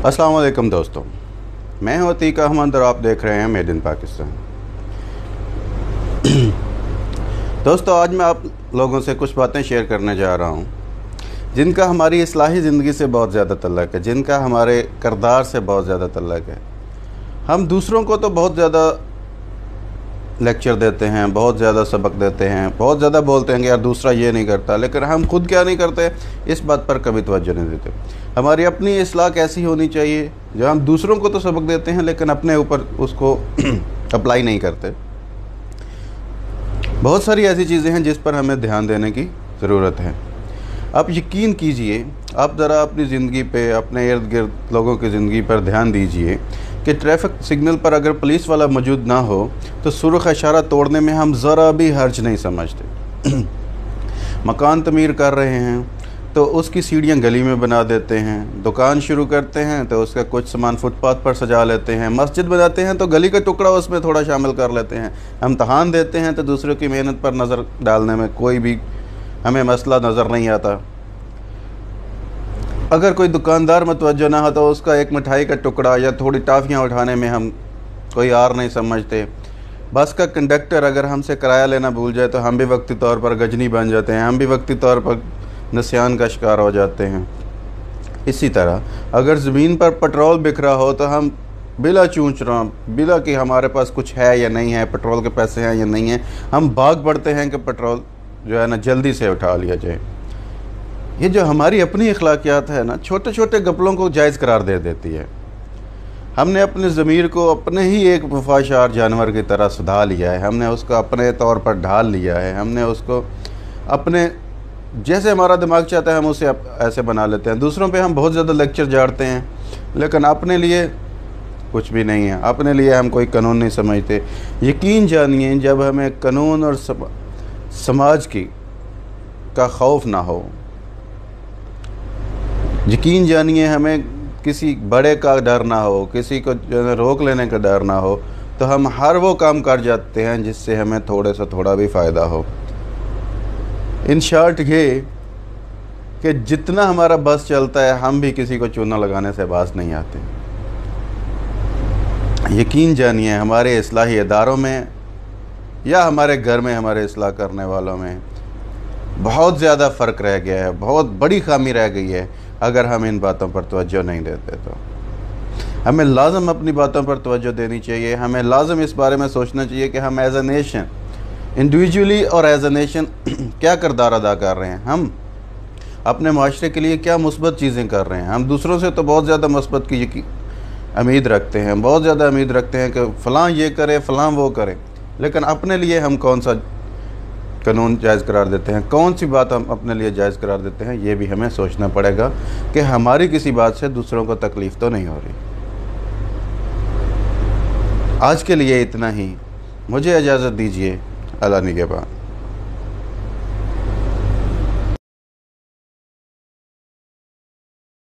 अस्सलाम वालेकुम दोस्तों, मैं हूं अतीक अहमद और आप देख रहे हैं मेड इन पाकिस्तान। दोस्तों, आज मैं आप लोगों से कुछ बातें शेयर करने जा रहा हूं जिनका हमारी इस्लाही ज़िंदगी से बहुत ज़्यादा तल्लुक़ है, जिनका हमारे किरदार से बहुत ज़्यादा तल्लुक़ है। हम दूसरों को तो बहुत ज़्यादा लेक्चर देते हैं, बहुत ज़्यादा सबक देते हैं, बहुत ज़्यादा बोलते हैं कि यार दूसरा ये नहीं करता, लेकिन हम खुद क्या नहीं करते, इस बात पर कभी तवज्जो नहीं देते। हमारी अपनी इस्लाह कैसी होनी चाहिए, जो हम दूसरों को तो सबक देते हैं लेकिन अपने ऊपर उसको अप्लाई नहीं करते। बहुत सारी ऐसी चीज़ें हैं जिस पर हमें ध्यान देने की ज़रूरत है। आप यकीन कीजिए, आप ज़रा अपनी ज़िंदगी पे, अपने इर्द गिर्द लोगों की ज़िंदगी पर ध्यान दीजिए कि ट्रैफिक सिग्नल पर अगर पुलिस वाला मौजूद ना हो तो सुर्ख इशारा तोड़ने में हम ज़रा भी हर्ज नहीं समझते। मकान तमीर कर रहे हैं तो उसकी सीढ़ियाँ गली में बना देते हैं, दुकान शुरू करते हैं तो उसका कुछ सामान फुटपाथ पर सजा लेते हैं, मस्जिद बनाते हैं तो गली का टुकड़ा उसमें थोड़ा शामिल कर लेते हैं, इम्तहान देते हैं तो दूसरों की मेहनत पर नज़र डालने में कोई भी हमें मसला नज़र नहीं आता। अगर कोई दुकानदार मुतवज्जो ना हो तो उसका एक मिठाई का टुकड़ा या थोड़ी टाफ़ियाँ उठाने में हम कोई आर नहीं समझते। बस का कंडक्टर अगर हमसे किराया लेना भूल जाए तो हम भी वक्ती तौर पर गजनी बन जाते हैं, हम भी वक्ती तौर पर निस्यान का शिकार हो जाते हैं। इसी तरह अगर ज़मीन पर पेट्रोल बिखरा हो तो हम बिला चूंचना, बिला कि हमारे पास कुछ है या नहीं है, पेट्रोल के पैसे हैं या नहीं हैं, हम भाग पड़ते हैं कि पेट्रोल जो है ना जल्दी से उठा लिया जाए। ये जो हमारी अपनी अखलाकियात है ना, छोटे छोटे गपलों को जायज़ करार दे देती है। हमने अपने ज़मीर को अपने ही एक वफादार जानवर की तरह सुधा लिया है, हमने उसको अपने तौर पर ढाल लिया है, हमने उसको अपने जैसे हमारा दिमाग चाहता है हम उसे ऐसे बना लेते हैं। दूसरों पे हम बहुत ज़्यादा लेक्चर झाड़ते हैं लेकिन अपने लिए कुछ भी नहीं है, अपने लिए हम कोई कानून नहीं समझते। यकीन जानिए, जब हमें कानून और समाज की का खौफ ना हो, यकीन जानिए हमें किसी बड़े का डर ना हो, किसी को जो रोक लेने का डर ना हो, तो हम हर वो काम कर जाते हैं जिससे हमें थोड़े से थोड़ा भी फ़ायदा हो। इन शॉर्ट ये कि जितना हमारा बस चलता है हम भी किसी को चूना लगाने से बाज नहीं आते। यकीन जानिए, हमारे इस्लाही इदारों में या हमारे घर में हमारे इस्लाह करने वालों में बहुत ज़्यादा फ़र्क रह गया है, बहुत बड़ी खामी रह गई है। अगर हम इन बातों पर तवज्जो नहीं देते तो हमें लाज़म अपनी बातों पर तवज्जो देनी चाहिए। हमें लाज़म इस बारे में सोचना चाहिए कि हम एज़ अ नेशन इंडिविजुअली और एज़ अ नेशन क्या किरदार अदा कर रहे हैं, हम अपने माशरे के लिए क्या मुस्बत चीज़ें कर रहे हैं। हम दूसरों से तो बहुत ज़्यादा मुस्बत की उम्मीद रखते हैं, बहुत ज़्यादा उम्मीद रखते हैं कि फ़लाँ ये करे, फ़लाँ वो करे, लेकिन अपने लिए हम कौन सा कानून जायज़ करार देते हैं, कौन सी बात हम अपने लिए जायज़ करार देते हैं, ये भी हमें सोचना पड़ेगा कि हमारी किसी बात से दूसरों को तकलीफ़ तो नहीं हो रही। आज के लिए इतना ही, मुझे इजाज़त दीजिए। अल्लाह निगहबान।